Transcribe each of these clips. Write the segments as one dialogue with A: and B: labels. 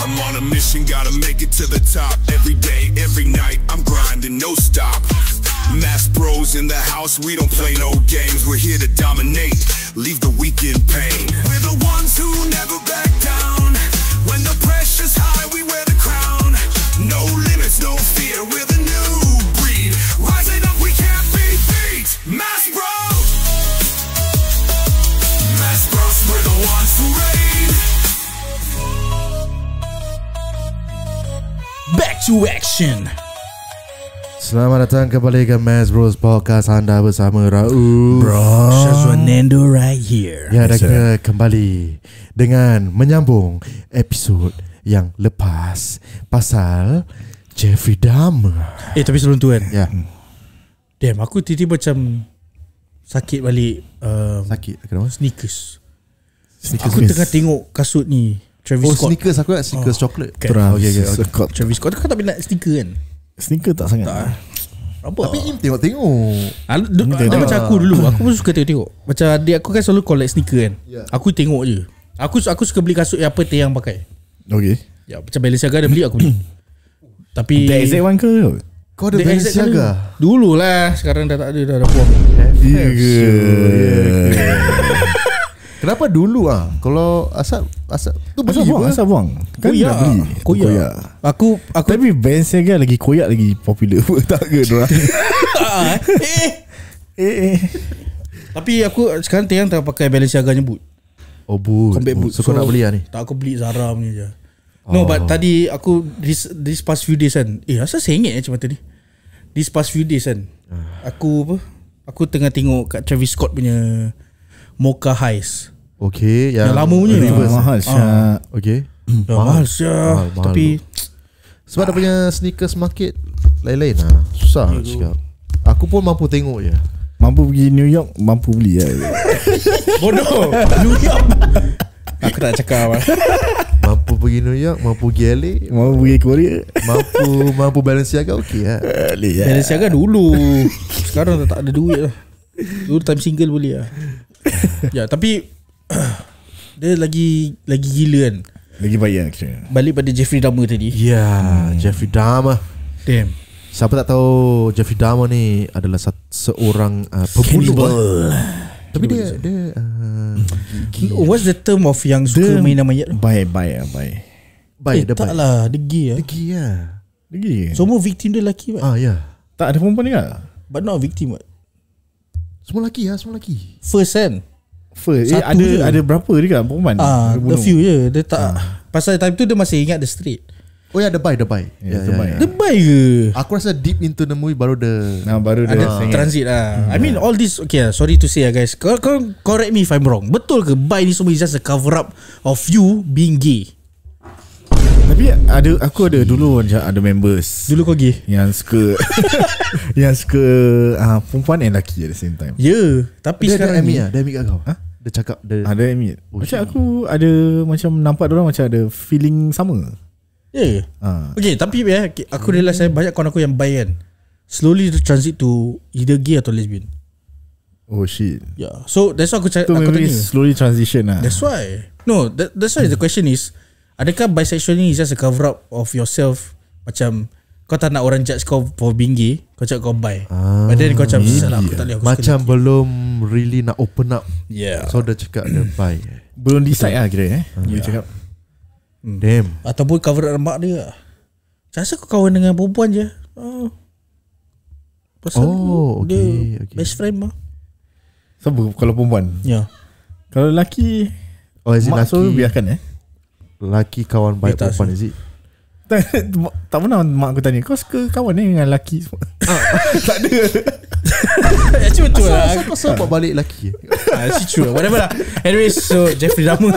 A: I'm on a mission, gotta make it to the top. Every day, every night, I'm grinding, no stop. Mass bros in the house, we don't play no games. We're here to dominate, leave the weak in pain. We're the ones who never back down. When the pressure's high, we wear the crown. No limits, no fear, we're the new breed. Rising up, we can't be beat. Mass bros, Mass bros, we're the ones who reign.
B: Back to action.
C: Selamat datang kembali ke Mass Bros Podcast. Anda bersama Raul
B: Shazwan Nando right here.
C: Ya, dah kena kembali dengan menyambung episod yang lepas pasal Jeffrey Dahmer.
B: Tapi sebelum tu kan,
C: Ya,
B: damn, aku tiba-tiba macam sakit balik
C: sakit kenapa?
B: sneakers. Aku tengah tengok kasut ni Travis Scott.
C: Sneakers, aku nak sneakers coklat.
B: Okay.
C: Okay.
B: Travis Scott. Kau tak nak stiker kan?
D: Sneaker tak sangat.
B: Apa?
C: Tapi Im tengok-tengok.
B: Dia macam aku dulu. Aku pun suka tengok. Macam adik aku kan selalu collect sneaker kan. Aku tengok je. Aku suka beli kasut yang apa Teyang pakai.
D: Okay.
B: Ya, macam Balenciaga dia beli, aku beli. Tapi
D: The exact one ke?
C: Kau ada Balenciaga?
B: dulu lah. Sekarang dah tak ada. Dah buang.
C: Kenapa dulu Kalau asal tu beli
D: Asal buang. Kan
B: Koyak.
D: dah beli.
B: Koyak. Aku
D: Tapi Balenciaga lagi koyak lagi popular. Tak ke diorang?
B: Tapi aku sekarang Teyang tak pakai Balenciaga nya boot.
C: Oh, boot.
B: Combat boot.
C: So kau nak beli ni?
B: Tak, aku beli Zara punya je. No, but tadi aku this past few days kan. Asal sengit macam tadi. This past few days kan. Aku tengah tengok kat Travis Scott punya Mocha Highs.
C: Okay,
B: yang lama punya.
D: Mahal Syah.
C: Okay.
B: Mahal Syah.
C: Mahal.
B: Tapi
C: sebab dia punya sneakers market lain-lain susah nak cakap. Aku pun mampu tengok je.
D: Mampu pergi New York, mampu beli lah.
B: bodoh. New York. Aku tak cakap apa.
C: Mampu pergi New York, mampu pergi LA,
D: Mampu pergi Korea,
C: mampu Balenciaga okey lah.
B: Balenciaga dulu. Sekarang tak ada duit lah. Dulu time single boleh lah. Ya, tapi dia lagi gila kan.
D: lagi baik lah kira.
B: Balik pada Jeffrey Dahmer tadi.
C: Jeffrey Dahmer.
B: Damn.
C: Siapa tak tahu Jeffrey Dahmer ni adalah seorang pembunuh. Tapi dia
B: what's the term of yang suka main nama mayat?
D: Baik.
B: Tak lah, dia gay lah.
C: Dia gay lah.
D: Lagi.
B: Semua victim dia lelaki kan?
D: Tak ada perempuan juga.
B: But not victim what?
C: Semua lelaki.
B: First kan?
D: First
B: Satu je.
D: ada berapa juga perempuan?
B: The few je. Dia tak pasal time tu dia masih ingat the street.
C: Oh ya, The Buy.
D: The
B: Dia baik ke?
C: Aku rasa deep into the movie baru dia
D: baru dia
B: Ada transit lah. I mean all this. Okay, sorry to say guys. Kau correct me if I'm wrong. Betul ke buy ni semua is just a cover up of you being gay?
D: Tapi aku ada dulu macam ada members
B: Dulu kau gay?
D: yang suka perempuan and lelaki at the same time.
B: Tapi
C: dia
B: sekarang ni
C: dia ambil kat kau. Dia cakap dia
D: Ada admit. Macam aku ada macam nampak diorang macam ada feeling sama.
B: Okay, tapi aku realise banyak kawan aku yang buy kan, slowly transit to either gay atau lesbian.
D: Oh shit.
B: So that's why aku
D: maybe
B: tanya.
D: slowly transition lah.
B: That's why. No, that's why the question is, adakah bisexual ni is just a cover up of yourself? Macam kau tak nak orang judge kau for being gay, kau cakap kau bi. But then kau macam salah, aku tak boleh, aku
C: macam
B: suka
C: belum really nak open up. So dia cakap dia bi.
D: Belum decide lah kira dia cakap.
C: Damn.
B: ataupun cover up mak dia lah. Rasa kau kawan dengan perempuan je. Pasal dia best friend mah.
D: Siapa kalau perempuan? Kalau lelaki
C: as in
D: mak suruh biarkan
C: lelaki kawan baik perempuan is it?
D: Tak pernah mak aku tanya, kau suka kawan ni dengan lelaki semua? Tak ada.
B: Actually betul lah.
C: Asal kau sebab balik lelaki?
B: Actually true lah. Whatever lah. Anyway, so Jeffrey Dahmer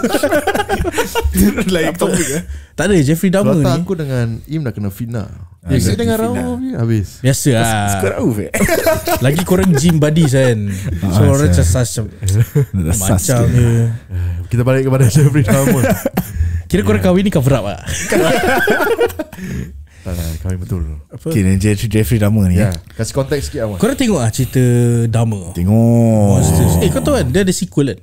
D: Like topik
B: tak ada. Jeffrey Dahmer ni
C: aku dengan Im dah kena fitnah. Biasa dengan Raul habis.
B: biasa lah.
D: Suka Rauf
B: Lagi korang gym buddies kan. So orang macam macam je.
C: Kita balik kepada Jeffrey Dahmer.
B: Kira korang kahwin ni cover up lah.
C: Tak lah, kahwin betul.
D: Okay, Jeffrey Dahmer ni
C: kasih konteks sikit awak.
B: Korang tengok lah cerita Dahmer.
D: Tengok.
B: Kau tahu kan dia ada sequel kan?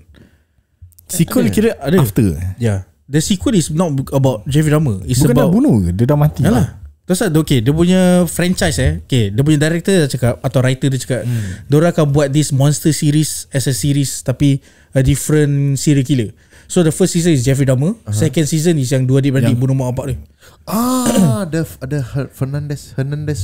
D: Sequel kira
B: ada.
D: after.
B: Ya. The sequel is not about Jeffrey Dahmer. It's
D: Bukan dah
B: about
D: bunuh ke? Dia dah mati.
B: Yalah. Terus okay, dia punya franchise okay, dia punya director dah cakap atau writer dia cakap diorang akan buat this monster series as a series tapi a different serial killer. So the first season is Jeffrey Dahmer, second season is yang dua adik-beradik bunuh mak bapak dia.
C: Ada Hernandez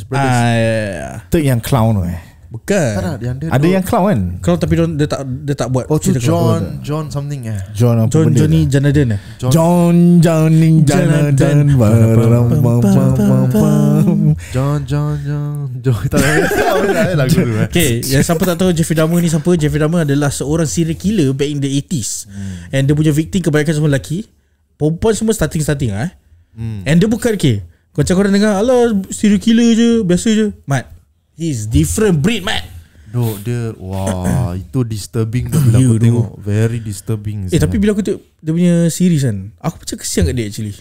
C: brothers.
D: Third yang clown tu
B: Bukan.
D: Ada yang clown kan?
B: Kalau tapi dia tak buat.
C: Oh tu John something
D: John apa
B: John
D: benda
B: Johnny
D: dah?
B: Jonathan
D: Johnny Jonathan.
C: John tak tahu lagu tu.
B: Okay, yang siapa tak tahu Jeffrey Dahmer ni siapa? Jeffrey Dahmer adalah seorang serial killer back in the 80s. And dia punya victim kebanyakan semua lelaki. Perempuan semua starting And dia bukan macam korang dengar alah serial killer je, biasa je. Mat, he's different breed, Mat.
C: No, dia itu disturbing dah bila aku tengok. Very disturbing.
B: Tapi bila aku tengok dia punya series kan, aku macam kesian kat dia actually.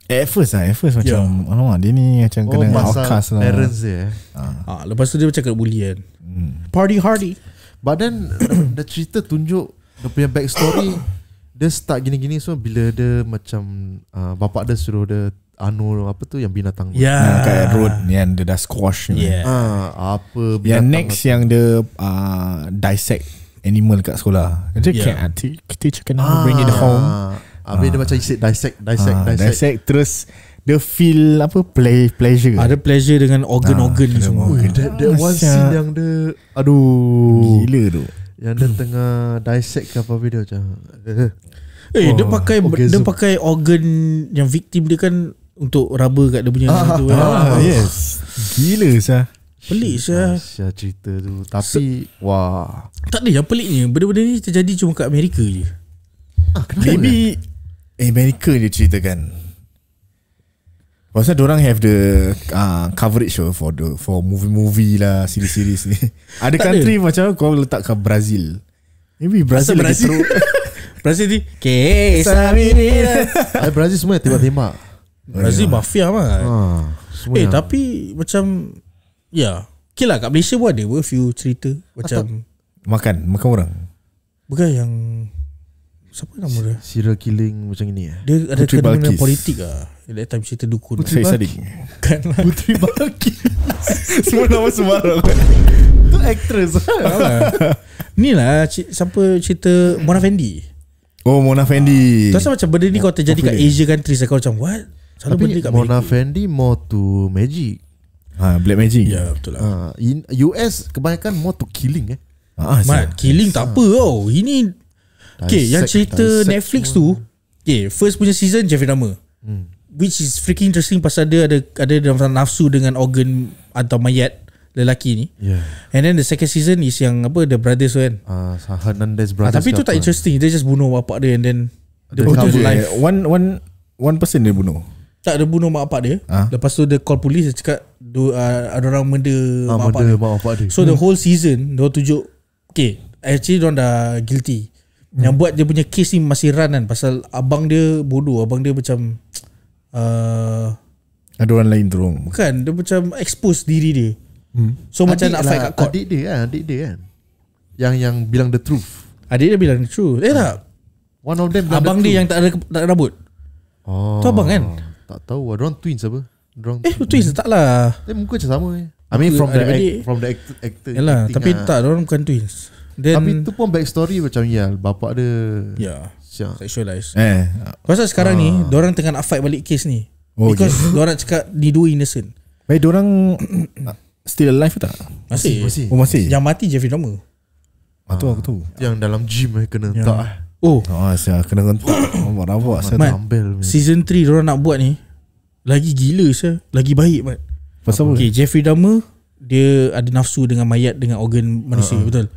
D: At first macam alamak dia ni macam kena outcast lah.
C: Parents dia.
B: Lepas tu dia macam kena bully kan. Party hardy.
C: But then the cerita tunjuk dia punya backstory. Dia start gini-gini so bila dia macam bapak dia suruh dia apa tu yang binatang
D: kat road yang dia dah squash
C: apa
D: yang next yang dia dissect animal kat sekolah. Dia teacher can bring it home.
C: Habis dia macam dissect
D: terus dia feel apa pleasure.
B: Ada pleasure dengan organ-organ ni semua.
C: That one scene yang dia aduh
D: gila tu.
C: Yang dia tengah dissect ke apa video macam
B: dia pakai organ yang victim dia kan untuk raba kat dia punya tu.
D: Yes. Gila sah.
B: Pelik sah
C: cerita tu. Tapi wah.
B: Tak ada yang peliknya, benda-benda ni terjadi cuma kat Amerika je.
D: Maybe Amerika je ceritakan. Pasal diorang have the coverage for movie lah, series ni. Ada country macam kau letak kat Brazil. Maybe Brazil lagi teruk.
B: Brazil ni
C: Brazil semua tembak-tembak.
B: Brazil mafia mah. Tapi macam okay lah, kat Malaysia pun ada few cerita macam
D: makan orang.
B: Bukan yang siapa nama dia?
C: Serial killing macam ini
B: Dia ada kena dengan politik lah. That time cerita dukun.
D: Putri Sadik.
B: Bukan lah.
C: Putri Balkis.
D: Semua nama sembarang.
C: Tu actress.
B: Ni lah siapa cerita Mona Fendi.
D: Oh, Mona Fendi.
B: Tu macam benda ni kalau terjadi kat Asia countries, kau macam what?
C: Tapi Mona Fendi more to magic.
D: Black magic.
B: Ya betul lah.
C: In US kebanyakan more to killing
B: Mat, killing tak apa tau. Ini yang cerita Netflix tu first punya season Jeffrey Dahmer, which is freaking interesting pasal dia ada dalam nafsu dengan organ atau mayat lelaki ni. And then the second season is yang apa, the brothers kan,
C: Hernandez brothers.
B: tapi tu tak interesting. Dia just bunuh bapak dia and then dia
D: Betul
B: bunuh
D: je.
B: life.
D: One person dia bunuh.
B: Tak, dia bunuh mak bapak dia. Lepas tu dia call polis. Dia cakap ada orang murder mak bapak dia. So the whole season dia tunjuk actually dia dah guilty. Yang buat dia punya case ni masih run kan, pasal abang dia bodoh. Abang dia macam
D: ada orang lain tolong.
B: bukan, dia macam expose diri dia. So macam nak fight kat court.
C: Adik dia kan yang bilang the truth.
B: Adik dia bilang the truth. Tak,
C: One of them bilang
B: abang
C: the
B: dia
C: truth.
B: yang tak ada rambut. Tu abang kan?
C: Tak tahu. Diorang twins apa?
B: Twins tak lah.
C: Muka macam sama I mean from the actor.
B: Yalah, tapi tak, diorang bukan twins. Then,
C: tapi tu pun backstory macam bapak dia
B: sexualized. Pasal sekarang ni diorang tengah nak fight balik case ni. Because diorang cakap ni dua innocent.
D: Baik, diorang still alive tak?
B: Masih.
D: Oh, masih.
B: Yang mati Jeffrey Dahmer.
D: Tu aku tahu.
C: Yang dalam gym kena hentak.
D: Saya kena hentak. Nampak saya
C: tambel.
B: Season 3 diorang nak buat ni lagi gila saya, lagi baik Mat.
D: Pasal apa?
B: Jeffrey Dahmer dia ada nafsu dengan mayat, dengan organ manusia, betul.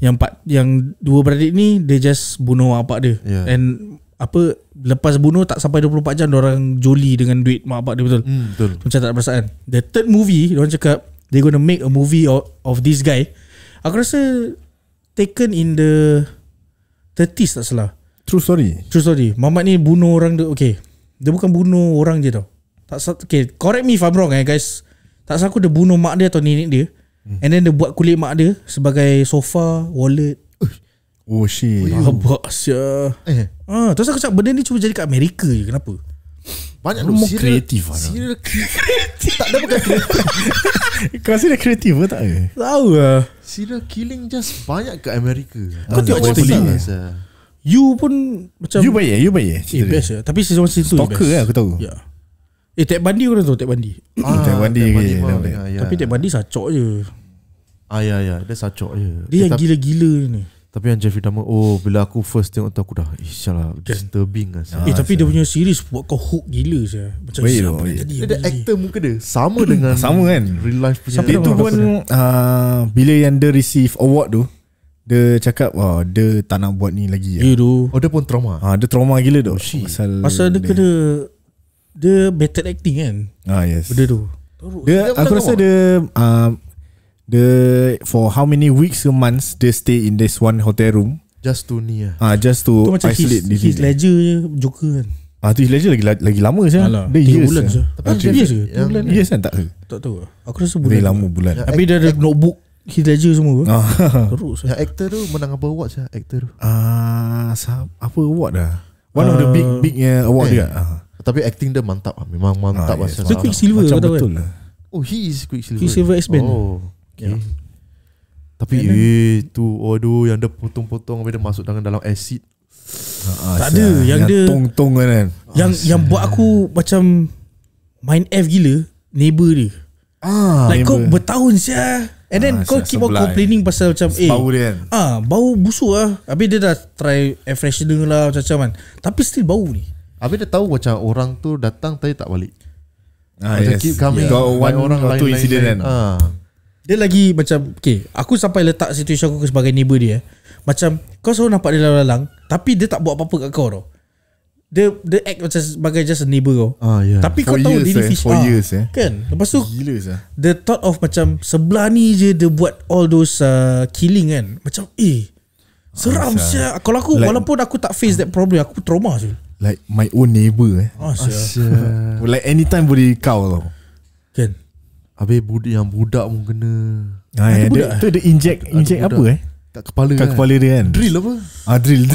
B: Yang dua beradik ni dia just bunuh bapak dia. And apa, lepas bunuh tak sampai 24 jam diorang joli dengan duit mak bapak dia, betul.
C: Betul.
B: Macam tak ada perasaan. The third movie diorang cakap they gonna make a movie of this guy. Aku rasa taken in the 30s tak salah.
D: True story.
B: Mamat ni bunuh orang dia. Dia bukan bunuh orang je tau. Correct me if I'm wrong guys. Tak salah aku dia bunuh mak dia atau nenek dia. And then dia buat kulit mak dia sebagai sofa, wallet.
D: Oh shit.
B: Rabak sia. Terus aku cakap benda ni cuma jadi kat Amerika je. Kenapa?
C: Banyak
D: Lu more kreatif lah.
C: serial tak ada bukan kreatif.
D: Kau rasa dia kreatif ke tak ke?
B: Tahu lah.
C: Serial killing just banyak kat Amerika.
B: Kau tengok cerita You pun macam
D: You baik cerita dia.
B: best lah. Tapi season 1 season 2
D: Stalker lah aku tahu.
B: Ya. Ted Bundy korang tahu Ted Bundy.
D: Ted Bundy ke,
B: Tapi Ted Bundy sacok je.
C: Ya, dia sacok je.
B: Dia yang gila-gila ni.
C: Tapi yang Jeffrey Dahmer, bila aku first tengok tu aku dah insyaAllah disturbing lah.
B: Tapi dia punya series buat kau hook gila saya. Macam
D: Baik
B: siapa
D: tu,
B: tadi.
C: Dia ada aktor muka dia sama dengan
D: Sama kan?
C: real life punya.
D: Dia tu pun bila yang dia receive award tu, dia cakap dia tak nak buat ni lagi
B: Ya tu.
C: dia pun trauma.
D: Dia trauma gila tu.
B: Pasal dia kena dia better acting kan.
D: Yes.
B: Benda tu.
D: Dia aku rasa dia for how many weeks or months dia stay in this one hotel room
C: Just to ni
D: just
B: Tu
D: to
B: macam
D: isolate
B: Heath
D: diri.
B: Ledger je Joker kan.
D: Tu Heath Ledger lagi lama saya.
B: Alah,
D: Dia
B: 3
D: years
B: bulan je.
C: Tapi
B: Tapi years ke? 3 bulan.
D: Yes kan tak ke?
B: Tak tahu lah. Aku rasa
D: Lebih
B: bulan.
D: lama bulan.
B: Tapi dia ada notebook Heath Ledger semua ke? Terus.
C: Yang aktor tu menang apa award saya aktor tu.
D: Apa award dah? One of the big award dia.
C: Tapi acting dia mantap lah. Memang mantap lah.
B: Dia Quicksilver
D: Macam
B: kau tahu
D: betul
B: kan?
D: lah.
C: Oh, he is Quicksilver.
B: Quicksilver X-Men.
C: Oh, okay. Tapi tu yang dia potong-potong habis dia masuk dalam acid.
B: Tak ada yang dia
D: tong-tong kan.
B: Yang buat aku macam mind F gila neighbor dia. Like kau bertahun sia. And then kau keep on complaining pasal macam
D: bau dia kan.
B: Bau busuk lah. Habis dia dah try air freshener lah macam-macam kan. Tapi still bau ni.
C: Habis dia tahu macam orang tu datang tapi tak balik.
D: Yes.
C: Keep coming.
D: Got one
C: orang
D: or two incident kan.
B: Dia lagi macam aku sampai letak situasi aku sebagai neighbor dia. Macam kau selalu nampak dia lalang, tapi dia tak buat apa-apa kat kau tau. Dia act macam sebagai just a neighbor kau. Tapi kau tahu dia ni fish.
D: For years
B: kan. Lepas tu
D: gila sah.
B: the thought of macam sebelah ni je dia buat all those killing kan. Macam seram sia. Kalau aku walaupun aku tak face that problem, aku trauma je.
D: Like my own neighbor like anytime boleh kau tau.
B: Kan.
C: Habis budak pun kena.
D: Dia inject apa
C: kat kepala
D: kat kepala dia kan.
C: Drill apa?
D: Drill.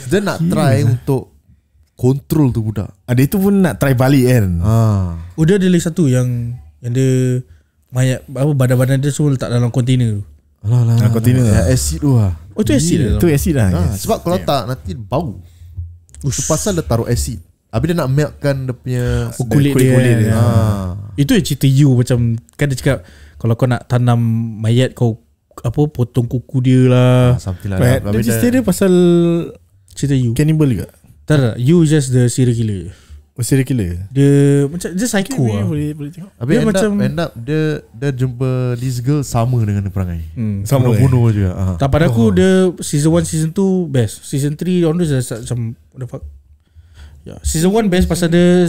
C: Dia nak try untuk control tu budak.
D: Dia tu pun nak try balik kan.
B: Dia ada lagi satu yang dia mayat badan-badan dia semua letak dalam kontainer tu.
C: Alah.
D: Container
C: Acid tu lah.
B: Tu acid
D: tu acid lah.
C: Sebab kalau tak nanti bau. Itu pasal dia taruh acid. Habis dia nak meltkan dia punya
B: kulit dia. Itu yang cerita You macam kan dia cakap kalau kau nak tanam mayat kau potong kuku dia lah.
C: Something like that.
D: Dia cerita dia pasal
B: cerita You
D: cannibal juga.
B: Tak, You just the serial killer.
D: Serial killer.
B: Dia macam dia psycho lah.
D: Boleh tengok.
C: Habis
B: dia
C: end up dia jumpa this girl sama dengan dia perangai.
D: Sama
C: bunuh juga.
B: Tak, pada aku dia season 1 season 2 best. Season 3 onwards macam what the fuck. Season 1 best pasal dia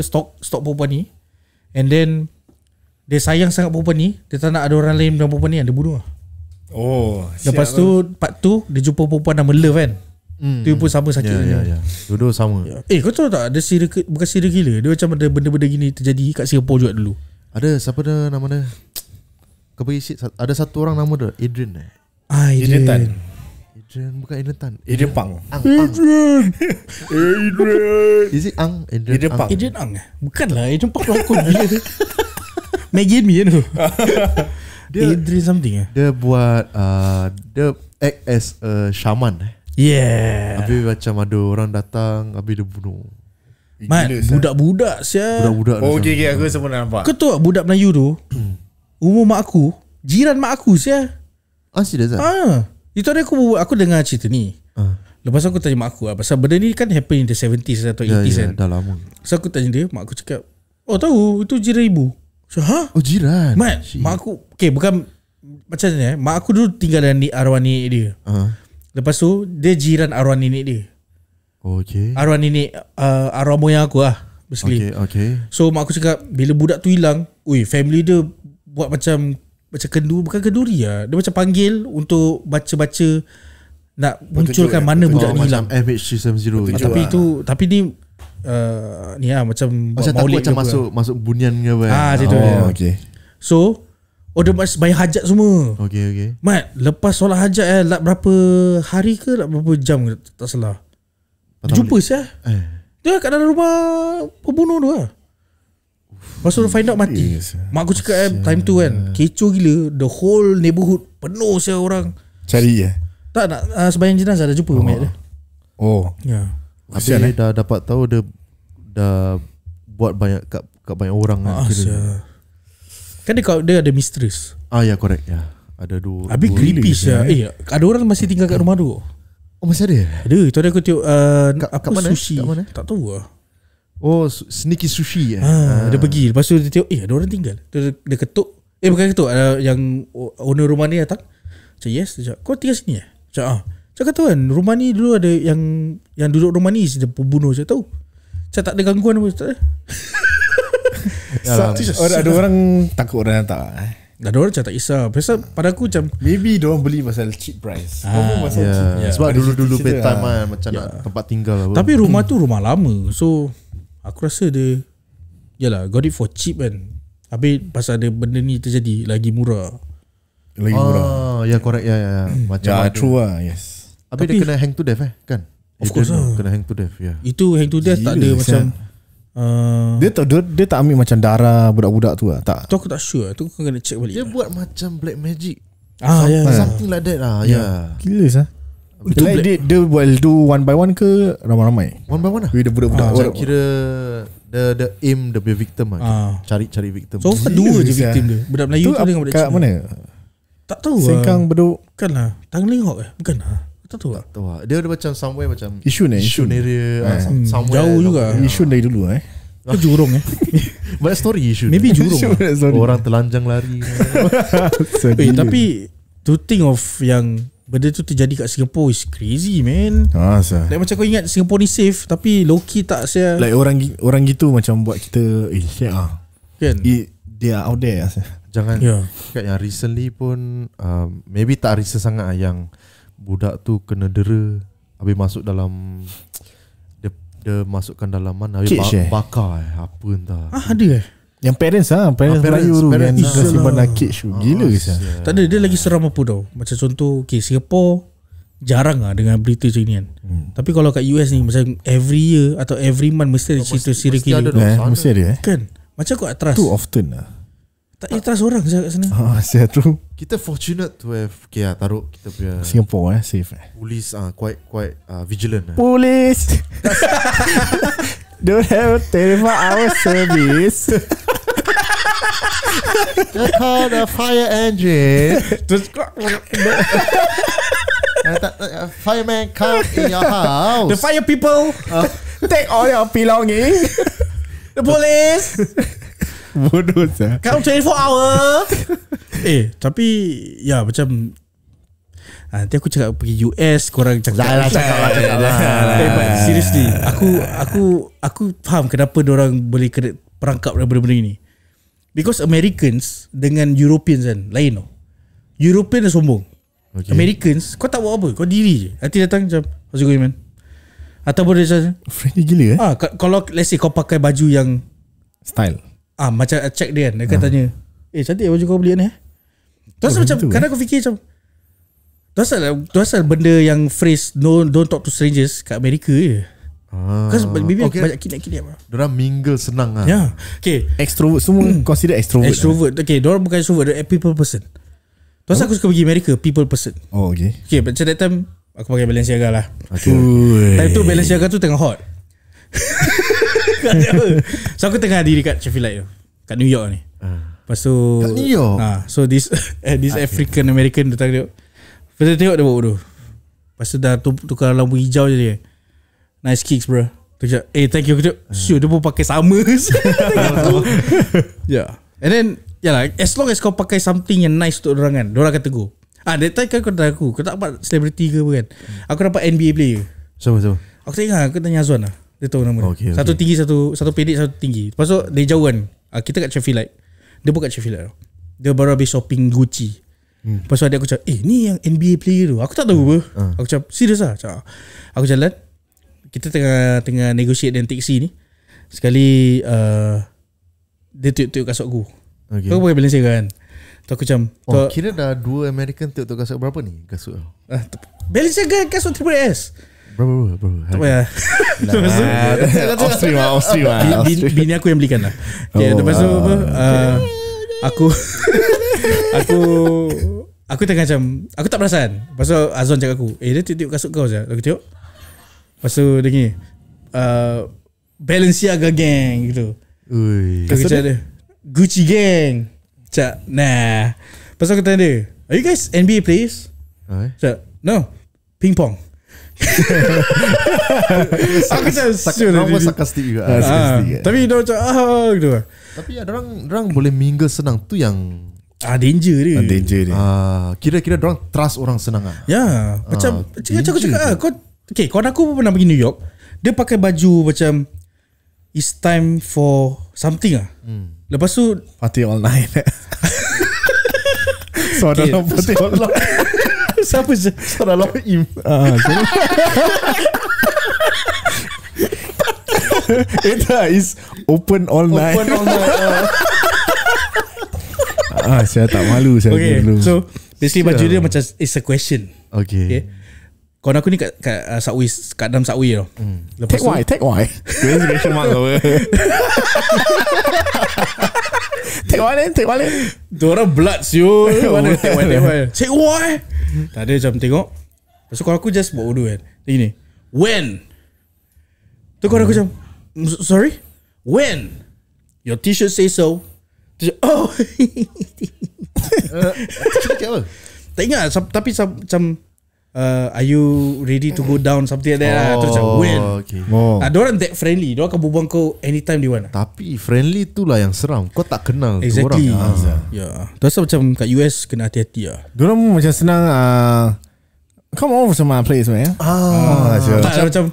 B: stalk perempuan ni. And then dia sayang sangat perempuan ni. Dia tak nak ada orang lain dengan perempuan ni, dia bunuh lah. Lepas tu part 2 dia jumpa perempuan nama Love kan. Dia pun sama sakit.
C: Ya. Dua-dua sama.
B: Kau tahu tak ada bukan serial killer. Dia macam ada benda-benda gini terjadi kat Singapore juga dulu.
C: Ada siapa dia nama dia? Kau bagi shit. Ada satu orang nama dia Adrian.
B: Adrian
D: Tan.
C: Adrian bukan Adrian Tan.
D: Adrian Pang.
C: Adrian. Is it Ang?
D: Adrian Pang.
B: Adrian Ang. Bukanlah Adrian Pang pelakon gila. Maggie Me kan tu. Adrian something
C: Dia buat dia act as a shaman.
B: Yeah.
C: Habis macam ada orang datang, habis dia bunuh.
B: Mat, budak-budak sia.
C: Budak-budak.
D: Okay, aku semua nampak.
B: Kau tahu budak Melayu tu umur mak aku, jiran mak aku sia.
C: Serius
B: Itu hari aku dengar cerita ni. Lepas aku tanya mak aku pasal benda ni kan happen in the 70s atau 80s kan.
C: Dah lama.
B: So aku tanya dia, mak aku cakap, "Oh tahu, itu jiran ibu." So,
C: Oh jiran.
B: Mat, mak aku bukan macam ni mak aku dulu tinggal dengan arwah nenek dia. Lepas tu dia jiran arwah nenek dia.
C: Okay.
B: Arwah nenek arwah moyang aku lah basically.
C: Okay.
B: So mak aku cakap bila budak tu hilang, family dia buat macam bukan kenduri lah. Dia macam panggil untuk baca-baca nak munculkan mana budak ni hilang.
C: Macam MH370.
B: Tapi ni ni lah macam
C: takut macam masuk bunian ke apa.
B: Situ dia.
D: Okay.
B: So dia masih bayar hajat semua.
C: Okay.
B: Mat, lepas solat hajat berapa hari ke berapa jam ke, tak salah. Jumpa saya. Dia kat dalam rumah pembunuh tu lah. Lepas tu find out mati. Mak aku cakap time tu kan kecoh gila. The whole neighborhood penuh saya orang
D: Cari
B: tak nak sembahyang jenazah. Dah jumpa mayat dia. Ya.
C: Habis dah dapat tahu dia dah buat banyak kat banyak orang kan. Kan dia ada mistress. Ya correct ya. Ada dua.
B: Habis creepy saya. Ada orang masih tinggal kat rumah tu.
C: Oh masih ada?
B: Ada. Itu ada aku tengok apa
C: mana?
B: sushi.
C: Kat mana?
B: Tak tahu lah.
C: Oh sneaky sushi
B: Dia pergi. Lepas tu dia tengok ada orang tinggal. Dia ketuk. Bukan ketuk, yang owner rumah ni datang. Cakap yes. Dia cakap kau tinggal sini Cakap cakap tahu kan rumah ni dulu ada yang duduk rumah ni dia pembunuh. Cakap tahu. Cakap tak ada gangguan apa. Tak ada.
D: Ada orang takut orang tak.
B: Ada orang cakap tak kisah. Pasal pada aku macam
D: Maybe diorang beli pasal cheap price.
C: Sebab dulu bedtime kan macam nak tempat tinggal apa.
B: Tapi rumah tu rumah lama. So aku rasa dia yalah got it for cheap kan. Habis pasal ada benda ni terjadi lagi murah.
C: Ya correct ya. Macam
D: true lah. Yes.
C: Habis dia kena hang to death kan.
B: Of course
C: kena hang to death ya.
B: Itu hang to death tak ada macam
D: dia tak ambil macam darah budak-budak tu lah. Tak.
B: tu aku tak sure. Tu aku kena check balik.
C: Dia buat macam black magic.
B: Something
C: like that lah. Ya.
D: Gila sah. Like dia buat do one by one ke ramai-ramai?
C: One by one lah.
D: With budak-budak.
C: Macam kira the aim the victim lah. Cari victim.
B: So dua je victim dia. Budak Melayu tu dengan budak Cina.
D: Kat mana?
B: Tak tahu
D: Sengkang Bedok.
B: Bukan lah. Tanglin Hawk Bukan lah. Tak tahu lah.
C: Dia ada macam somewhere macam
D: Yishun
C: area somewhere
B: jauh juga.
D: Yishun dari dulu
B: Ke Jurong
C: banyak story Yishun.
B: Maybe Jurong
C: orang telanjang lari.
B: Tapi to think of yang benda tu terjadi kat Singapore is crazy man. Like macam kau ingat Singapore ni safe tapi low-key tak saya.
D: Like orang gitu macam buat kita
B: kan
D: they are out there.
C: Jangan kat yang recently pun maybe tak recent sangat yang budak tu kena dera habis masuk dalam dia masukkan dalam mana habis bakar apa entah.
B: Ada
D: yang parents Melayu tu yang simpan cage tu. Gila ke sah?
B: Tak ada. Dia lagi seram apa tau. Macam contoh Singapore jarang dengan berita macam ni kan. Tapi kalau kat US ni macam every year atau every month mesti ada cerita serial killer.
D: Mesti ada
B: kan. Macam kau tak trust.
D: Too often lah.
B: Tak trust orang kat sana.
D: Saya true.
C: Kita fortunate to have taruh kita punya
B: Ya.
D: Singapore safe.
C: Police quite vigilant.
D: Police don't have 24-hour service.
C: They call the fire engine. Fireman come in your house.
B: The fire people
D: take all your belonging.
B: The police
D: bodoh sah.
B: come 24 hour. Tapi ya macam nanti aku cakap pergi US korang cakap seriously aku faham kenapa diorang boleh kena perangkap dalam benda-benda ini. Because Americans dengan Europeans kan lain tau. European dah sombong. Americans kau tak buat apa, kau diri je. Nanti datang macam how's it going man? Ataupun dia macam
D: friendly gila
B: kalau let's say kau pakai baju yang
D: style
B: macam check dia kan. Dia tanya cantik baju kau beli ni tu macam kadang aku fikir macam tu asal benda yang phrase don't talk to strangers kat Amerika je. Because maybe banyak kidnap.
C: Diorang mingle senang lah.
D: extrovert semua consider extrovert.
B: Diorang bukan extrovert, they're people person. Tu asal aku suka pergi Amerika, people person. Macam that time aku pakai Balenciaga lah. Time tu Balenciaga tu tengah hot. So aku tengah diri kat Sheffield Light tu, kat New York ni. Lepas tu
C: kat New York.
B: So this African American datang tengok. Lepas tu tengok dia buat bodoh. Lepas tu dah tukar lampu hijau je dia. Nice kicks bro. Tu cakap thank you. Aku cakap sure dia pun pakai sama. And then as long as kau pakai something yang nice untuk orang kan, diorang akan tegur. That time kan kau tak dapat celebrity ke apa kan. Aku dapat NBA player.
C: Siapa?
B: Aku tak ingat. Aku tanya Azwan lah. Dia tahu nama dia. Satu tinggi, satu pendek, satu tinggi. Lepas tu dia jauh kan. Kita kat Sheffield Light. Dia pun kat Sheffield Light. Dia baru habis shopping Gucci. Lepas tu adik aku cakap ni yang NBA player tu. Aku tak tahu apa. Aku cakap serius lah. Aku jalan. Kita tengah negotiate dengan taxi ni. Sekali dia tuyuk-tuyuk kasut aku. Kau pakai Balenciaga kan. Tu aku macam
C: Kira dah 2 American tengok kasut berapa ni? Kasut
B: Balenciaga kasut Triple S.
C: Berapa?
B: Tak payah.
D: Austria.
B: Bini aku yang belikan lah. Lepas tu apa, Aku tengah macam, aku tak perasan. Lepas tu Azwan cakap aku, dia tengok kasut kau je. Aku tengok. Lepas tu dia gini, Balenciaga gang gitu. Kasut dia Gucci gang. Cak, nah. Lepas tu aku tanya dia, are you guys NBA players? Cak, no, ping pong. Aku macam
C: sarkastik juga.
B: Tapi dia macam gitu.
C: Tapi orang boleh mingle senang. Tu yang
B: danger dia.
C: Kira-kira orang trust orang senang
B: Ya, macam aku cakap kau kawan aku pun pernah pergi New York. Dia pakai baju macam it's time for something Lepas tu
D: party all night. Saudara party all night.
B: Siapa je?
C: Saudara Im.
D: Itu is open all night. Saya tak malu saya dulu.
B: So basically baju dia macam it's a question.
C: Okay.
B: Kawan aku ni kat Subway, kat dalam Subway tau. Lepas
D: Take why. Question mark apa? Take why.
B: Diorang blood siul. Mana take why. Take why. Tak ada macam tengok. Lepas tu kawan aku just buat wudu kan. Dia gini, when? Tu kawan aku macam, sorry? When? Your t-shirt say so. Oh.
C: Cakap apa?
B: Tak ingat. Tapi macam are you ready to go down, something like that lah. Tu macam when. Diorang that friendly. Diorang akan berbual kau anytime they want.
C: Tapi friendly tu lah yang seram. Kau tak kenal
B: exactly.
C: tu orang.
B: Ya. Tu rasa macam kat US kena hati-hati lah.
D: Diorang macam senang come over to my place man.
B: Macam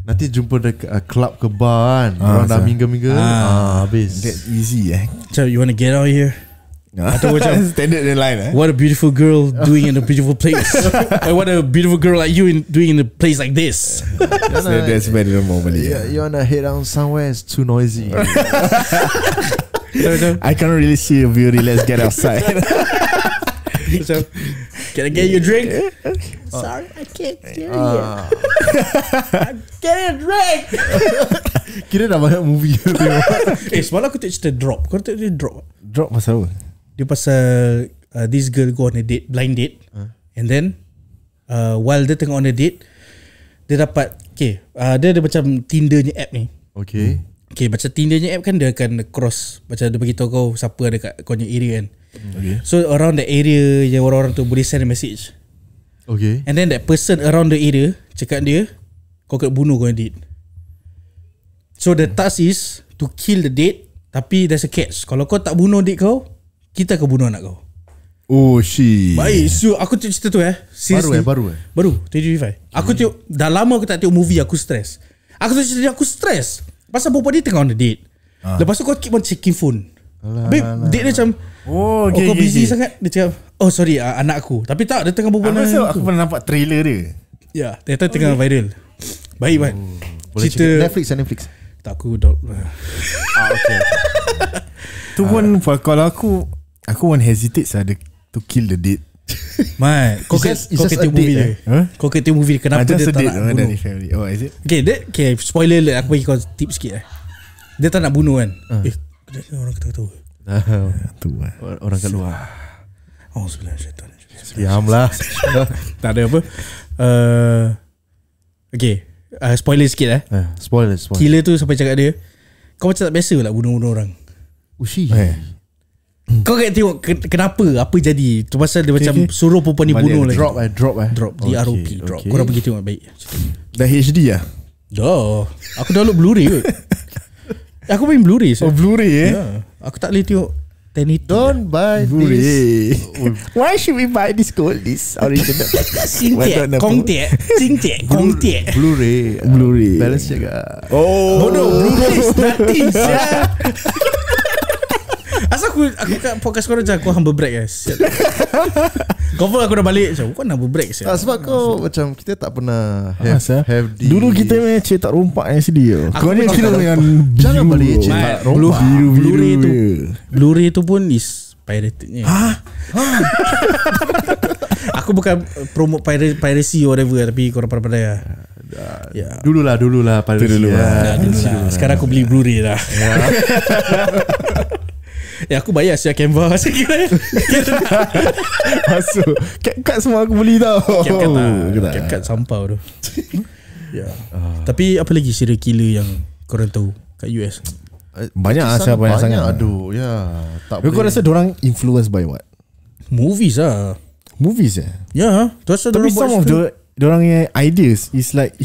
C: nanti jumpa dekat club ke bar kan. Orang dah minggu-minggu habis.
D: Get easy
B: Macam you want to get out here. Atau macam
D: standard the line
B: what a beautiful girl doing in a beautiful place. What a beautiful girl like you doing in a place like this.
D: That's better than normally.
C: You wanna head down somewhere, it's too noisy.
D: I can't really see a beauty. Let's get outside.
B: So, can I get you a drink? Sorry, I can't hear you. Get a drink.
C: Kira dah banyak movie.
B: Semalam aku tengok cerita Drop. Kau tengok dia Drop?
D: Drop pasal apa?
B: Dia pasal this girl go on a date, blind date, and then while dia tengah on a date, dia dapat dia ada macam Tindernya app ni. Okay, macam Tindernya app kan dia akan cross, macam dia beritahu kau siapa ada kat kau punya area kan. So around the area yang orang-orang tu boleh send a message. And then that person around the area cakap dia, kau kena bunuh kau yang date. So the task is to kill the date. Tapi there's a catch. Kalau kau tak bunuh date kau, kita akan bunuh anak kau.
D: Oh shit.
B: Baik. So aku tengok cerita tu seriously. Baru 2025. Aku tengok, dah lama aku tak tengok movie. Aku stress. Aku tengok cerita dia, aku stress. Pasal perempuan dia tengah on the date. Lepas tu kau keep on checking phone. Babe, date dia macam kau busy sangat. Dia cakap, oh sorry, anak aku. Tapi tak, dia tengah berbual.
D: Aku pernah nampak trailer dia.
B: Ya, ternyata tengah viral. Baik man.
C: Cerita Netflix.
B: Tak, aku dog.
D: Okay. Tu pun kalau aku pun hesitate ada to kill the date.
B: Man, kau kena movie dia. Kau kena movie dia. Kenapa dia tak nak bunuh?
D: Oh, is it?
B: Okay, spoiler alert. Aku bagi kau tip sikit Dia tak nak bunuh kan. Orang ketawa-ketawa.
C: Orang kat luar.
B: Oh sebenarnya syaitan.
C: Diamlah.
B: Tak ada apa. Okay, spoiler sikit
C: Spoiler.
B: Killer tu sampai cakap dia, kau macam tak biasa lah bunuh-bunuh orang.
C: Ushi.
B: Kau kena tengok kenapa, apa jadi. Tu pasal dia macam suruh perempuan ni bunuh lagi. Drop DROP. Drop. Korang pergi tengok baik.
D: Dah HD lah.
B: Dah. Aku download Blu-ray kot. Aku main Blu-ray.
D: Oh Blu-ray
B: Aku tak boleh tengok 1080.
C: Don't buy
D: Blu-ray. Why should we buy this gold? This original.
B: Kongtiek.
C: Blu-ray. Balance jaga.
B: Oh no, Blu-ray is nothing. Asal aku kat podcast korang macam aku humble brag guys. Confirm aku dah balik macam kau nak humble brag
C: sebab kau macam kita tak pernah have the
D: dulu kita main cetak rompak yang sedia. Kau ni kira yang
C: jangan balik cetak rompak.
B: Blu-ray tu pun is piratednya. Aku bukan promote piracy or whatever, tapi korang pandai lah. Ya.
C: Dululah pada
D: Dulu
B: Dah, dulu lah. Sekarang aku beli Blu-ray lah. Aku bayar siap Canva saya kira.
D: Masuk CapCut semua aku beli tau.
B: CapCut sampah tu. Ya. Tapi apa lagi serial killer yang korang tahu kat US?
D: Banyak asal banyak sangat.
C: Aduh, ya. Tak
D: Kau rasa diorang influenced by what?
B: Movies lah.
D: Movies
B: Ya, tu rasa
D: Tapi
B: dorang
D: some
B: buat
D: of diorang yang ideas is like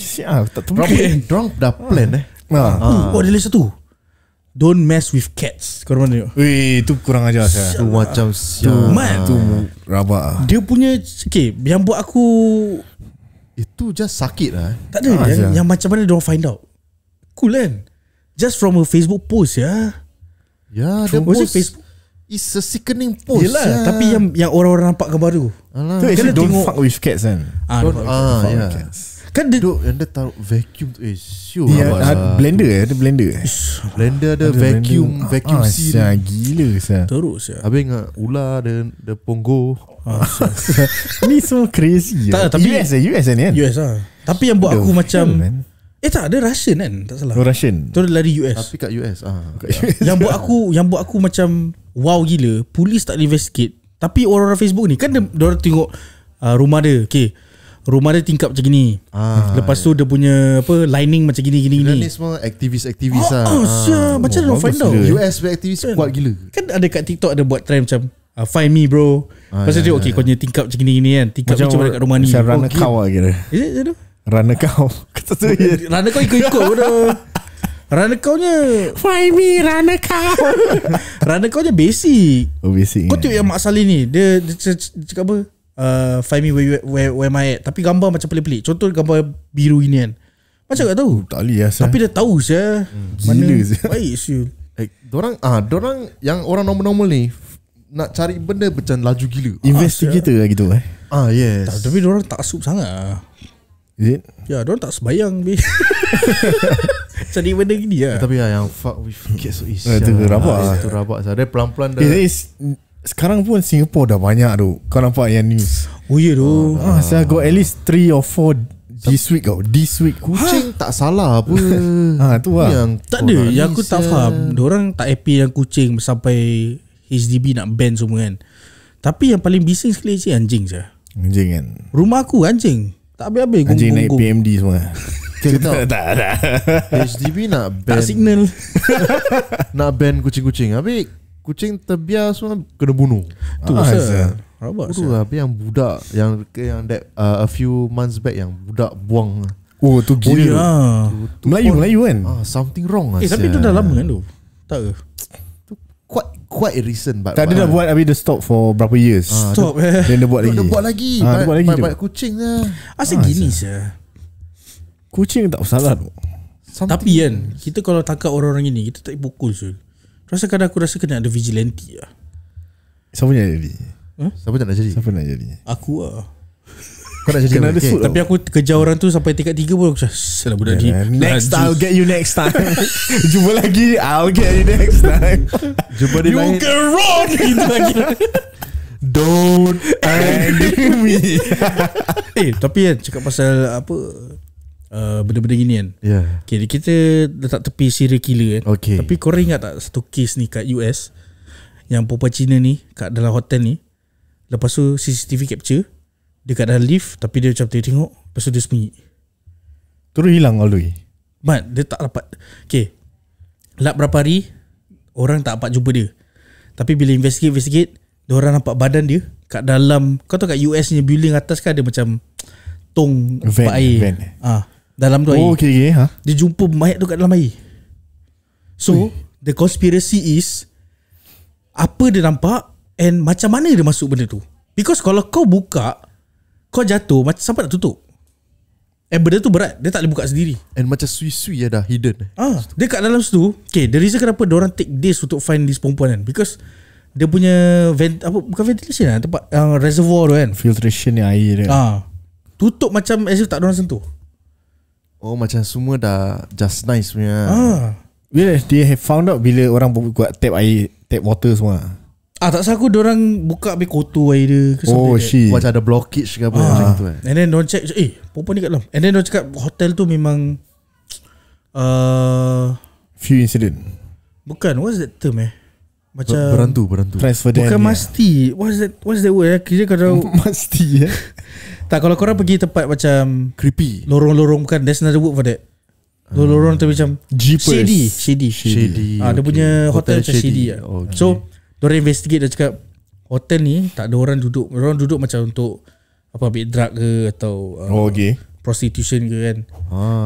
D: tak terfikir.
C: Dorang dah plan
B: Oh, ada lagi satu. Don't mess with cats. Korang mana tengok?
D: Weh, tu kurang ajar saya.
C: Tu macam
B: Man.
D: Tu rabak.
B: Dia punya okay, yang buat aku
C: Itu just sakit lah.
B: tak ada yang macam mana diorang find out. Cool kan? Just from a Facebook post ya.
C: Ya, dia
B: Was it
C: post
B: Facebook?
C: It's a sickening post.
B: Yelah, tapi yang orang-orang nampak gambar tu.
D: Tu actually don't
B: tengok-
D: fuck with cats kan.
C: Ya.
B: Kan dia
C: Duk yang dia taruh vacuum tu. Sure.
D: Blender ada blender.
C: Blender ada vacuum seal.
D: Gila saya.
B: terus ya.
C: Habis dengan ular dan pongo.
D: Ni semua crazy.
B: Tak, tapi-
D: US ni kan.
B: US lah. Tapi yang buat aku
D: The
B: macam
D: hell, man.
B: tak ada Russian kan? Tak salah.
D: Oh, Russian.
B: Tu dia lari US.
C: Tapi kat US
B: yang buat aku macam wow gila. Polis tak investigate. Tapi orang-orang Facebook ni kan dia orang tengok rumah dia. Okay, rumah dia tingkap macam gini. Lepas tu dia punya apa lining macam gini.
C: Dia ni semua aktivis-aktivis lah.
B: Macam mana orang find out?
C: US aktivis kuat gila.
B: Kan ada kat TikTok ada buat trend macam find me bro. Lepas tu tengok okay kau punya tingkap macam gini kan. Tingkap macam mana kat rumah ni.
D: Macam runner cow lah kira.
B: Is it macam tu?
D: Runner cow. Kata tu ya.
B: Runner kau ikut-ikut bodoh. Runner kau nya
D: Find me runner cow.
B: Runner kau nya basic.
D: Oh basic.
B: Kau tengok yang Mak Saleh ni dia cakap apa? Find me where am I at. Tapi gambar macam pelik-pelik. Contoh gambar biru ini kan. Macam tak tahu.
D: Tak boleh lah.
B: Tapi dia tahu saya. Mana
D: Gila sia.
B: baik siul.
C: Dorang yang orang normal-normal ni nak cari benda macam laju gila.
D: Investigator lah gitu
C: Yes.
B: Tapi diorang tak asup sangat lah.
D: Is it?
B: Ya, diorang tak sebayang be. Cari benda gini lah.
C: Tapi yang fuck with cats is
D: Itu rabak.
C: Itu rabak. Dia pelan-pelan dah.
D: Sekarang pun Singapore dah banyak tu. Kau nampak yang news?
B: Oh ya tu.
D: Saya got at least 3 or 4 this week tau. This week.
C: Kucing tak salah apa.
D: Tu lah.
C: Yang
B: Tak ada. Yang aku tak faham. Diorang tak happy yang kucing sampai HDB nak ban semua kan. Tapi yang paling bising sekali je anjing je.
D: Anjing kan.
B: Rumah aku anjing. Tak habis-habis
D: Anjing naik
B: gonggong-gonggong.
D: PMD semua.
C: tak ada. HDB nak ban,
B: Tak signal.
C: nak ban kucing-kucing. Habis kucing terbiar semua kena bunuh.
B: Tu
D: sah.
B: Rabak
C: Itu
B: sah.
C: habis yang budak yang that a few months back yang budak buang.
D: Oh tu
B: Oh
D: gila.
B: ya.
D: Melayu kan.
C: Something wrong lah.
B: Tapi tu dah lama kan tu. Tak ke?
C: Quite recent but
D: Tak, dia dah buat. Habis dia stop for berapa years.
B: Stop
D: Then dia buat lagi.
C: Dia buat lagi.
D: Dia buat lagi tu.
C: Banyak kucing lah.
B: Asyik gini sah.
D: Kucing tak salah tu.
B: Tapi kan kita kalau tangkap orang-orang ini, kita tak pukul Sul. Aku rasa kena ada vigilante lah.
D: Siapa nak jadi?
C: Siapa tak nak jadi?
D: Siapa nak jadi?
B: Aku lah.
C: Kau nak jadi
D: Kena
C: apa?
D: ada
C: Okay.
D: suit.
B: Tapi aku kejar orang tu sampai tingkat 3 pun aku cakap salah budak ni.
D: Next time I'll get you next time. Jumpa lagi. I'll get you next time.
C: Jumpa di lain.
B: can run. Gitu lagi.
C: Don't
D: And me.
B: Tapi kan cakap pasal apa benda-benda gini kan.
C: Yeah.
B: Okay, kita letak tepi serial killer kan.
C: Okay.
B: Tapi korang ingat tak satu kes ni kat US yang perempuan Cina ni kat dalam hotel ni. Lepas tu CCTV capture dia kat dalam lift, tapi dia macam tengok, lepas tu dia sembunyi.
D: Terus hilang all the way.
B: Mat, dia tak dapat. Okay, lap berapa hari orang tak dapat jumpa dia. Tapi bila investigate dia orang nampak badan dia kat dalam. Kau tahu kat US ni building atas kan ada macam tong
D: Van,
B: tempat air.
D: van.
B: Dalam tu air.
D: Oh okay.
B: Dia jumpa mayat tu kat dalam air. So the conspiracy is apa dia nampak and macam mana dia masuk benda tu. Because kalau kau buka, kau jatuh, macam siapa nak tutup? Benda tu berat, dia tak boleh buka sendiri.
C: And macam sui-sui dah hidden.
B: Dia kat dalam situ. Okay, the reason kenapa diorang take days untuk find this perempuan kan, because dia punya bukan ventilation lah, tempat reservoir tu kan.
D: Filtration ni air dia.
B: Tutup macam as if tak ada orang sentuh.
C: Oh macam semua dah just nice punya.
D: Bila they have found out bila orang buat tap air, tap water semua.
B: Tak salah aku diorang buka habis kotor air dia ke
D: Oh
B: something like
D: shit.
C: Macam ada blockage ke apa macam tu
B: And then diorang check, perempuan ni kat dalam. And then diorang cakap hotel tu memang
D: Few incident.
B: bukan, what's that term macam
C: Berantu
D: Transfer
B: bukan
D: them,
B: masti. What's that word Kira kalau
D: Mesti
B: tak, kalau korang pergi tempat macam
C: Creepy.
B: lorong-lorong, bukan, there's another word for that. Lorong-lorong tu macam
D: Jeepers.
B: Shady. Dia
C: okay.
B: punya hotel macam shady lah.
C: Okay.
B: So diorang investigate, dia cakap hotel ni tak ada orang duduk. Orang duduk macam untuk apa, ambil drug ke atau
D: Okay.
B: prostitution ke kan.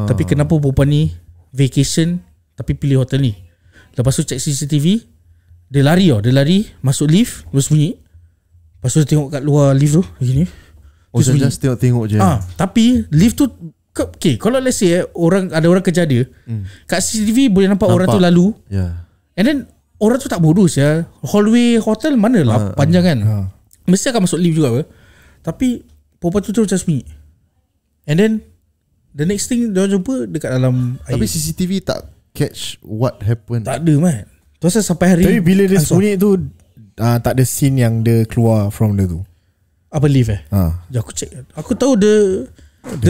B: Tapi kenapa perempuan ni vacation tapi pilih hotel ni? Lepas tu check CCTV, dia lari masuk lift, terus bunyi. Lepas tu dia tengok kat luar lift tu begini.
C: Macam just tengok je.
B: Tapi lift tu okay, kalau let's say ada orang kerja dia, kat CCTV boleh nampak orang tu lalu. And then orang tu tak bodoh ya. Hallway hotel mana lah panjang kan. Mesti akan masuk lift juga apa. Tapi perempuan tu macam sembunyi. And then the next thing dia jumpa dekat dalam air.
C: Tapi CCTV tak catch what happened.
B: Tak ada man. Tu asal sampai hari.
D: Tapi bila dia sembunyi tu tak ada scene yang dia keluar from dia tu.
B: Apa lift Ya, aku check. Aku tahu dia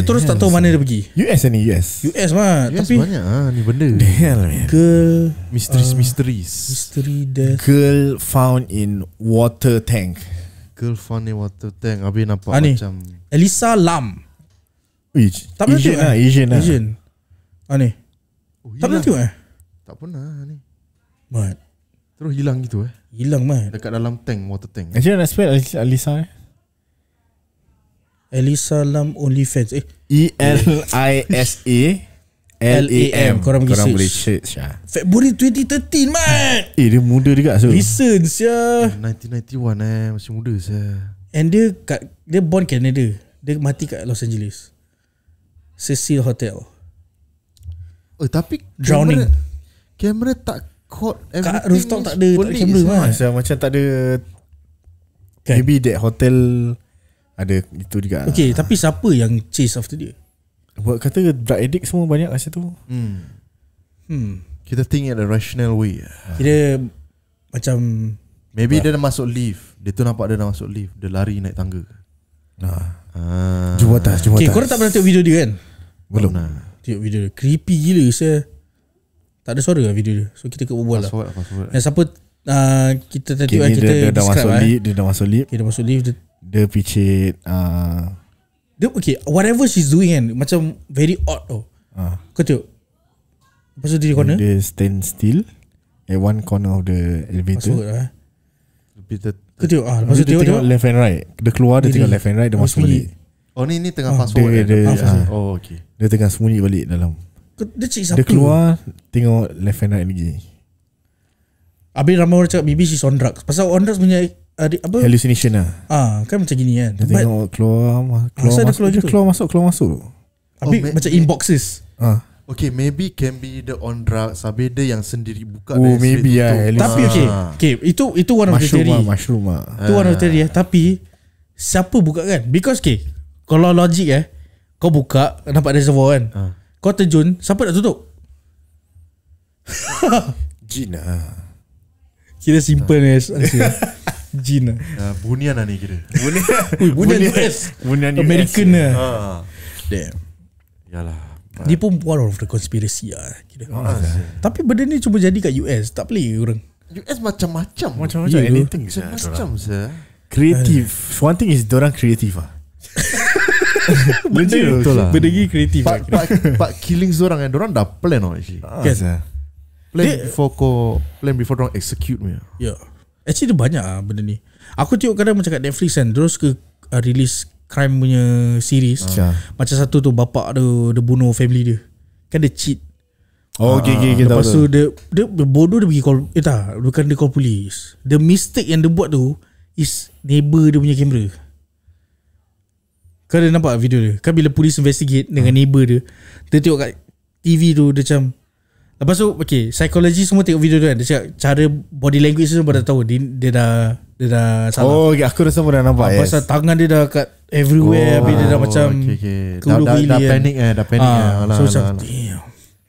B: terus tak tahu mana dia pergi.
D: US ni US
B: mah.
C: Yes,
B: Tapi
C: banyak ni benda.
D: The hell man.
B: girl
C: Mystery
B: death.
D: Girl found in water tank.
C: Girl found in water tank. Habis nampak
B: Ni
C: macam
B: Elisa Lam. Tak pernah
D: Asian
B: tengok
D: Asian lah.
B: Asian. Ni tak pernah tengok
C: Tak pernah ni.
B: Mat,
C: Terus hilang gitu
B: hilang man.
C: dekat dalam tank, water tank.
D: Actually nak spell Alisa
B: Elisa Lam OnlyFans.
D: ELISA LAM.
B: Korang pergi
D: boleh
B: search.
D: search
B: February 2013 man.
D: dia muda juga so.
B: Recent sia.
C: 1991 masih muda saya.
B: And dia born Canada. Dia mati kat Los Angeles, Cecil Hotel.
C: Tapi
B: Drowning.
C: kamera tak caught everything.
B: Kat rooftop tak ada kamera man.
D: Macam tak ada
B: Kan?
D: Maybe that hotel ada itu juga.
B: Okay, tapi siapa yang chase after dia?
D: Buat kata drug addict semua banyak kat situ.
C: Kita think in a rational way.
B: Kira macam
C: Maybe dia dah masuk lift. Dia tu nampak dia dah masuk lift. Dia lari naik tangga.
D: Jumpa atas.
B: okay, korang tak pernah tengok video dia kan?
D: Belum.
B: Tengok video dia, creepy gila saya. Tak ada suara lah video dia. So kita berbual lah.
C: Password.
B: Yang siapa kita tadi
D: Okay,
B: kita
D: dia dah masuk
B: describe
D: lift. Dia dah masuk lift.
B: Dia masuk lift.
D: Dia picit
B: Dia okay, whatever she's doing kan, macam very odd tau. Kau tengok. Lepas tu dia di corner.
D: dia stand still at one corner of the elevator.
B: Masuk lah. Kau
C: Dia,
B: tengok lepas tu
D: Dia tengok left and right. Dia keluar, dia tengok left and right, dia masuk balik.
C: ni tengah password. Okay.
D: Dia tengah sembunyi balik dalam.
B: Dia cik siapa?
D: Dia keluar, tengok left and right lagi.
B: Habis ramai orang cakap maybe she's on drugs. Pasal on drugs punya apa?
D: Hallucination lah.
B: Kan macam gini kan.
D: Dia tengok keluar
B: asal dia
D: masuk,
B: keluar
D: dia
B: gitu?
D: keluar masuk.
B: Habis macam inboxes.
C: Okay, maybe can be the on drugs. Habis dia yang sendiri buka.
D: Oh, maybe
C: tutup.
B: Tapi okay, itu one of the theory.
D: Mushroom lah.
B: Itu one of the theory. Tapi siapa buka kan? Because kalau logik kau buka nampak reservoir kan. Kau terjun, siapa nak tutup?
D: Jin lah.
B: Kira simple ni Jin lah.
C: Bunian lah ni kira.
B: Bunian US,
D: Bunian
B: American lah.
C: Damn. Yalah.
B: Dia pun one of the conspiracy lah kira. Tapi benda ni cuma jadi kat US. Tak boleh orang.
C: US macam-macam.
D: Macam-macam anything.
C: Macam-macam saya.
D: Creative. One thing is diorang creative lah.
C: Betul lah.
B: Benda ni kreatif lah kira.
C: But killing orang diorang dah plan actually. Plan before diorang execute me.
B: Ya. Actually dia banyak lah benda ni. Aku tengok kadang macam kat Netflix kan, terus release crime punya series. Macam satu tu bapak dia bunuh family dia. Kan dia cheat.
D: Okay.
B: Lepas tu dia bodoh, dia pergi call. Bukan dia call polis. The mistake yang dia buat tu is neighbor dia punya kamera. Kau ada nampak video dia? Kan bila polis investigate dengan neighbor dia, dia tengok kat TV tu, dia macam. Lepas tu psikologi semua tengok video tu kan. Dia cakap cara body language tu dah tahu dia dah salah.
D: Aku rasa pun dah nampak.
B: Pasal tangan dia dah kat everywhere. Habis dia dah macam
C: dah panik
B: so macam damn.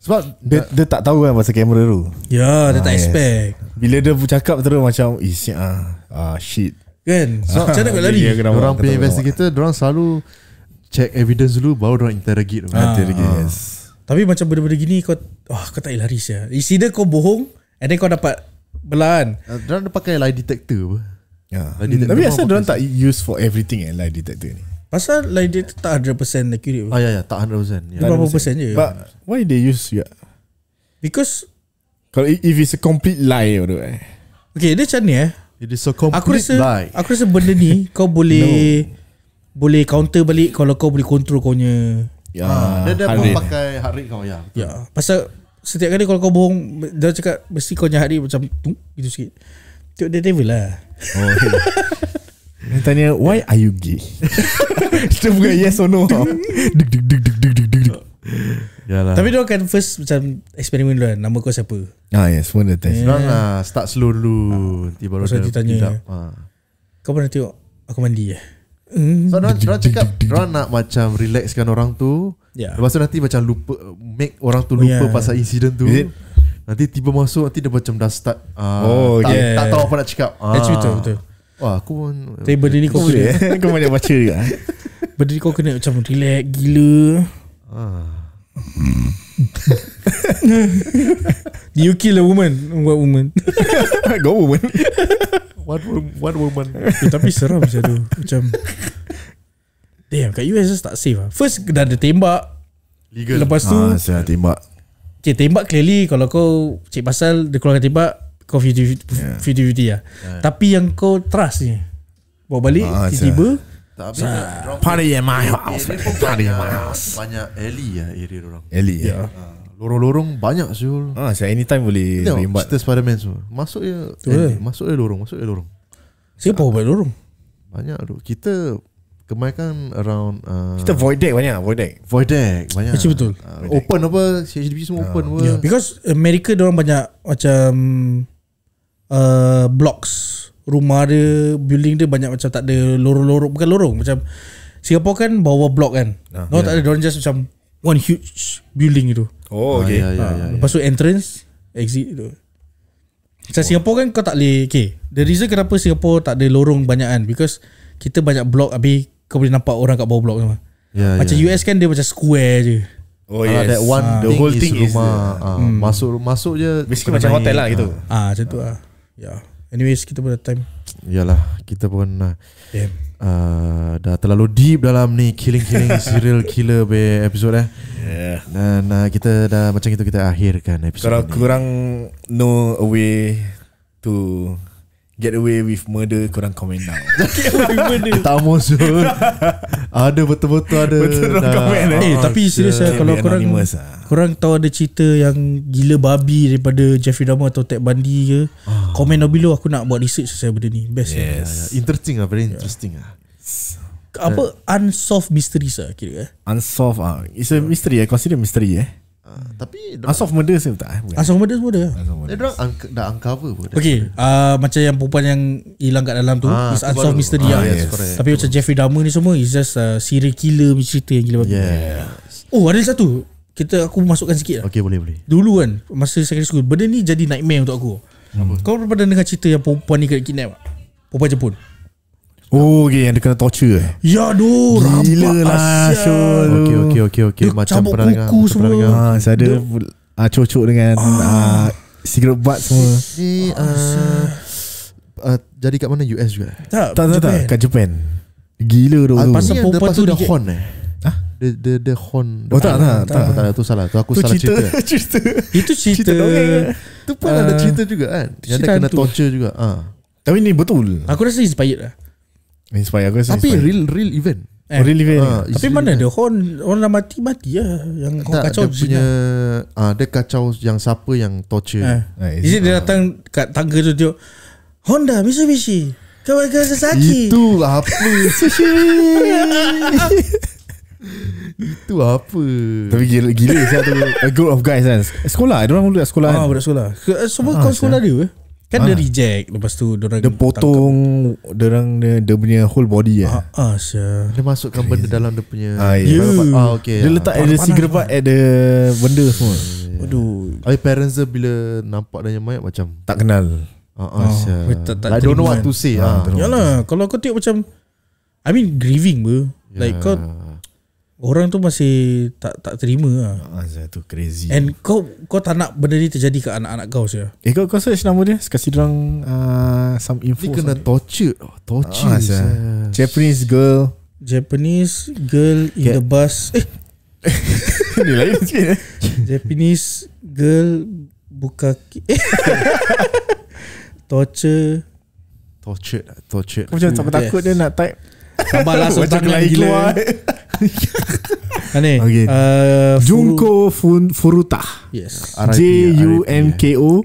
D: Sebab dia tak tahu kan pasal kamera tu.
B: Ya, dia tak expect.
D: Bila dia bercakap terus macam Shit.
B: Kan? Macam mana kau lari?
C: Orang punya investigator, orang selalu check evidence dulu, baru orang interrogate.
D: Yes.
B: Tapi macam benda-benda gini kau kau tak lari sia. Either kau bohong and then kau dapat belahan.
C: Orang pakai lie detector apa.
D: Tapi asal orang tak use for everything lie detector ni.
B: Pasal lie detector tak 100% accurate.
C: Ya, tak 100%.
B: Dia berapa persen je.
D: But why they use
B: Because
D: kalau if it's a complete lie
B: okay, dia macam ni
C: It is a complete lie.
B: Aku rasa benda ni kau boleh counter balik kalau kau boleh control kau punya.
C: Dia pun pakai heart rate kau
B: Ya. Pasal setiap kali kalau kau bohong, dia cakap mesti kau punya heart rate macam gitu sikit. Tengok dia devil lah.
D: Dia tanya why are you gay? Dia bukan yes or no.
C: Yalah.
B: Tapi dia akan first macam eksperimen dulu kan. Nama kau siapa?
D: Yes, pun dia test.
C: Orang start slow dulu, nanti baru
B: dia tanya. Kau pernah tengok aku mandi
C: So orang cakap orang nak macam relaxkan orang tu. Lepas tu nanti macam lupa, make orang tu lupa pasal insiden tu. Nanti tiba masuk, nanti dia macam dah start tak tahu apa nak cakap.
B: Betul.
C: Wah, aku pun.
B: Tapi benda ni kau kena
D: Kau banyak baca juga.
B: benda ni kau kena macam relax gila. You kill a woman. What woman?
D: Go woman.
C: What woman.
B: Tapi seram macam tu. Macam damn, kat US just tak safe lah. First dah ada tembak
C: Legal.
B: Lepas tu
D: saya tembak.
B: okay, tembak clearly. Kalau kau cik pasal dia keluarkan tembak, kau 50-50 lah. Tapi yang kau trust ni bawa balik tiba-tiba
D: Party in my house. Party in my house.
C: Banyak alley area orang.
D: Ellie
C: Lorong-lorong banyak Syul.
D: saya anytime boleh rembat.
C: Cerita Spiderman semua. Masuk je lorong.
B: siapa buat lorong?
C: Banyak tu. Kita kebanyakan around
D: Kita void deck banyak.
C: void deck banyak.
B: Actually betul.
C: Open apa, CHDB semua open apa.
B: Yeah, because America diorang banyak macam blocks. Rumah dia, building dia banyak macam tak ada lorong-lorong. Bukan lorong, macam Singapore kan bawah blok kan. Tak ada, diorang just macam one huge building itu.
D: Okay.
B: Lepas tu entrance, exit tu. Macam Singapore kan kau tak boleh. Okay, the reason kenapa Singapore tak ada lorong banyak kan, because kita banyak blok, habis kau boleh nampak orang kat bawah blok semua. Macam US kan dia macam square je.
C: That one
D: the whole thing is
C: rumah. Masuk je
D: basically macam hotel lah gitu.
B: Macam tu lah. Anyways, kita pun dah time.
C: Yalah, kita pun dah terlalu deep dalam ni killing serial killer episode Dan kita dah macam itu kita akhirkan episode
D: Kalau
C: ni.
D: korang know a way to get away with murder, korang comment down.
C: Tak musuh. Ada betul-betul ada.
D: Betul orang komen
B: Tapi serius lah, kalau korang tahu ada cerita yang gila babi daripada Jeffrey Dahmer atau Ted Bundy ke, komen down below. Aku nak buat research pasal benda ni. Best
C: Interesting lah, very interesting lah.
B: Apa unsolved mysteries lah kira
D: Unsolved it's a mystery. Consider mystery
C: Tapi
D: unsolved murder saya tak.
B: unsolved murder semua dia.
C: dia dah uncover pun.
B: Okay, macam yang perempuan yang hilang kat dalam tu, is unsolved mystery lah. Tapi macam Jeffrey Dahmer ni semua is just serial killer punya cerita yang gila babi. Ada satu aku masukkan sikit lah.
C: Okay, boleh.
B: Dulu kan masa secondary school, benda ni jadi nightmare untuk aku. Kau pernah dengar cerita yang perempuan ni kena kidnap? Perempuan Jepun.
D: Okay, yang dia kena torture
B: Ya doh,
D: gila lah Syul.
C: Okay. Macam pernah dengar.
D: Saya ada cocok dengan cigarette butt semua.
C: Jadi kat mana? US juga?
B: Tak,
D: kat Japan. Gila tu.
B: Pasal perempuan tu
C: dia horn Dia horn. Tak, tu salah. Tu aku salah cerita.
B: Itu cerita.
C: Tu pun ada cerita juga kan. Yang dia kena torture juga.
D: Tapi ni betul.
B: Aku rasa inspired lah.
D: Inspire aku rasa.
C: Tapi real event.
D: Real event.
B: Tapi mana ada orang dah mati lah. Yang orang kacau
C: dia punya dia kacau yang siapa yang torture.
B: Is it dia datang kat tangga tu tengok Honda Mitsubishi Kawasaki Sasaki.
C: Itu apa? Itu apa?
D: Tapi gila siapa tu. A group of guys kan. Sekolah, dia orang budak sekolah kan.
B: Budak sekolah. Semua kau sekolah dia kan dia reject. Lepas tu dia
D: potong dia punya whole body
C: Dia masukkan benda dalam dia punya okay.
D: Dia letak ada cigarette butt at the benda semua.
B: Aduh.
C: Parents dia bila nampak dia mayat macam
D: tak kenal.
C: I don't know what to say.
B: Yalah, kalau kau tengok macam I mean grieving ber. Like kau orang tu masih tak terima lah.
D: Tu crazy.
B: And kau tak nak benda ni terjadi ke anak-anak kau saja.
D: Kau search nama dia, kasih dorang some info.
C: Ni kena torture.
D: Japanese girl
B: in the bus.
D: Ni lain sikit.
B: Japanese girl buka torture.
D: Kau macam takut dia nak type.
B: Sabarlah
D: macam lain keluar.
B: Aneh.
D: Okay. Junko Furuta.
B: Yes.
D: JUNKO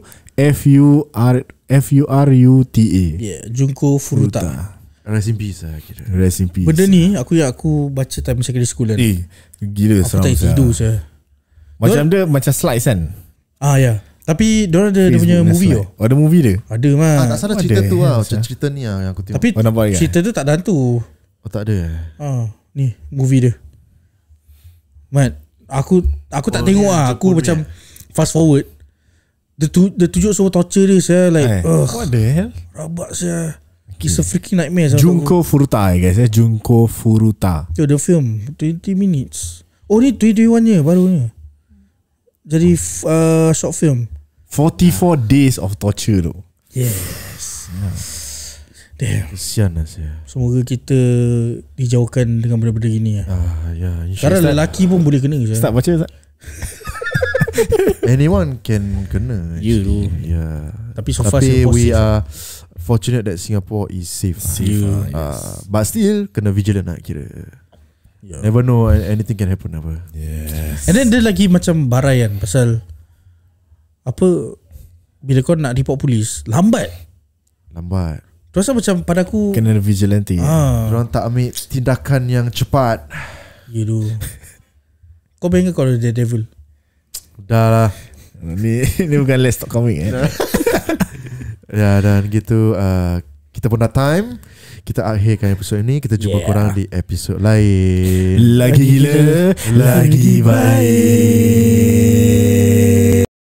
D: FURUTA.
B: Yeah, Junko Furuta.
C: Rest in peace lah kira.
D: Rest in peace.
B: Benda ni aku baca time secondary school kan.
D: Gila
B: aku tak tidur saya.
D: Macam dia macam slides kan.
B: Ya. Tapi diorang ada dia punya movie tau.
D: Ada movie dia?
B: Ada mah.
C: Tak salah cerita tu lah. Macam cerita ni lah yang aku tengok.
B: Tapi cerita tu tak ada hantu.
C: Tak ada.
B: Ni movie dia. Mat, aku tak tengok lah. Aku macam fast forward. Dia tunjuk semua torture dia saya like
D: what the hell?
B: Rabak saya. It's a freaking nightmare.
D: Junko Furuta guys. Junko Furuta.
B: The film 20 minutes. Oh ni 2021 je barunya. Jadi short film
D: 44 days of torture tu.
B: Yes. Damn.
C: Kesian lah saya.
B: Semoga kita dijauhkan dengan benda-benda gini lah. Sekarang lelaki pun boleh kena je.
D: Start baca tak?
C: Anyone can kena.
B: Tapi so far
C: we are fortunate that Singapore is safe. But still kena vigilant nak kira. Never know, anything can happen apa.
D: Yes.
B: And then dia lagi macam barai kan pasal apa, bila kau nak report polis lambat. Terus macam pada aku
D: kena vigilante.
C: Diorang tak ambil tindakan yang cepat.
B: Ya tu. Kau bayangkan kau ada Daredevil.
C: Dah lah.
D: Ni bukan Let's Talk Comic
C: dan gitu kita pun dah time. Kita akhirkan episod ini. Kita jumpa korang di episod lain.
D: Lagi gila, lagi baik.